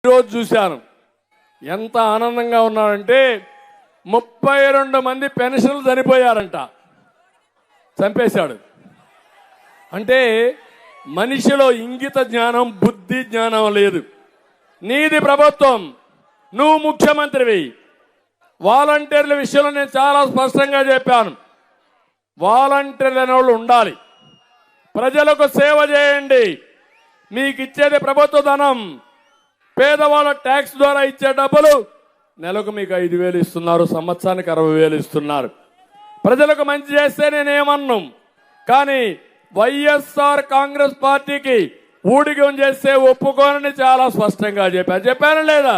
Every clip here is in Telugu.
ఈరోజు చూశాను ఎంత ఆనందంగా ఉన్నారంటే 32 మంది పెన్షన్లు చనిపోయారంట. చంపేశాడు. అంటే మనిషిలో ఇంగిత జ్ఞానం, బుద్ధి జ్ఞానం లేదు. నీది ప్రభుత్వం, నువ్వు ముఖ్యమంత్రివి. వాలంటీర్ల విషయంలో నేను చాలా స్పష్టంగా చెప్పాను. వాలంటీర్లు అనే వాళ్ళు ఉండాలి. ప్రజలకు సేవ చేయండి. మీకు ఇచ్చేది ప్రభుత్వ ధనం. పేదవాళ్ళ ట్యాక్స్ ద్వారా ఇచ్చే డబ్బులు నెలకు మీకు 5,000 ఇస్తున్నారు, సంవత్సరానికి 60,000 ఇస్తున్నారు. ప్రజలకు మంచి చేస్తే నేనేమన్నాం. కానీ వైఎస్ఆర్ కాంగ్రెస్ పార్టీకి ఊడిగం చేస్తే ఒప్పుకోనని చాలా స్పష్టంగా చెప్పాను లేదా?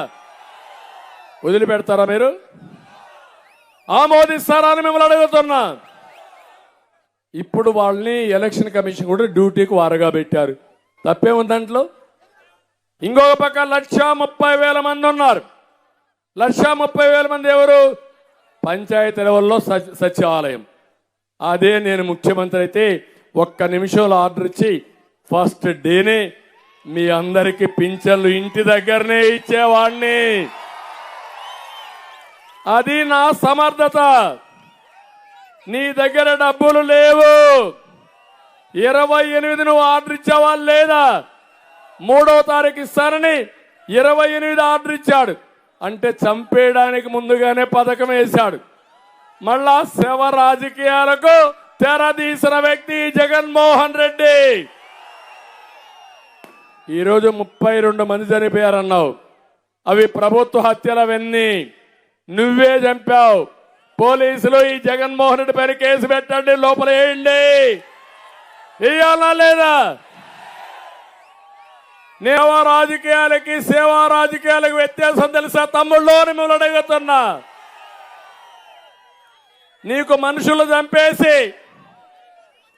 వదిలిపెడతారా మీరు? ఆమోదిస్తారా అని మిమ్మల్ని అడుగుతున్నా. ఇప్పుడు వాళ్ళని ఎలక్షన్ కమిషన్ కూడా డ్యూటీకి వారగా పెట్టారు. తప్పేముంది దాంట్లో? ఇంకొక పక్క 1,30,000 మంది ఉన్నారు. 1,30,000 మంది ఎవరు? పంచాయతీ లెవెల్లో సచివాలయం. అదే నేను ముఖ్యమంత్రి అయితే 1 నిమిషంలో ఆర్డర్ ఇచ్చి ఫస్ట్ డేనే మీ అందరికీ పింఛన్లు ఇంటి దగ్గరనే ఇచ్చేవాడిని. అది నా సమర్థత. నీ దగ్గర డబ్బులు లేవు. 28 నువ్వు ఆర్డర్ ఇచ్చావా లేదా? 3వ తారీఖు ఇస్తానని 28 ఆర్డర్ ఇచ్చాడు. అంటే చంపేయడానికి ముందుగానే పథకం వేశాడు. మళ్ళా శవ రాజకీయాలకు తెరదీసిన వ్యక్తి జగన్మోహన్ రెడ్డి. ఈరోజు 32 మంది చనిపోయారన్నావు. అవి ప్రభుత్వ హత్యలవన్నీ. నువ్వే చంపావు. పోలీసులు ఈ జగన్మోహన్ రెడ్డి పైన కేసు పెట్టండి, లోపల వేయండి. వేయాలా లేదా? సేవా రాజకీయాలకి వ్యత్యాసం తెలుసా తమ్ముళ్ళు అని మిమ్మల్ని అడుగుతున్నా. నీకు మనుషులు చంపేసి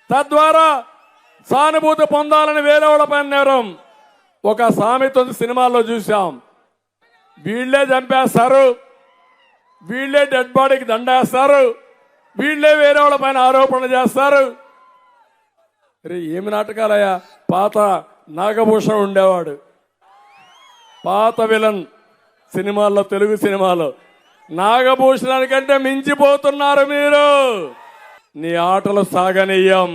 తద్వారా సానుభూతి పొందాలని వేరే వాళ్ళ పైన నేరం. ఒక సామెత సినిమాల్లో చూసాం. వీళ్లే చంపేస్తారు, వీళ్లే డెడ్ బాడీకి దండేస్తారు, వీళ్లే వేరే వాళ్ళ పైన ఆరోపణలు చేస్తారు. ఏమి నాటకాలయ్యా? పాత నాగభూషణం ఉండేవాడు, పాత విలన్ సినిమాల్లో, తెలుగు సినిమాలో. నాగభూషణానికంటే మించిపోతున్నారు మీరు. నీ ఆటలు సాగనీయం.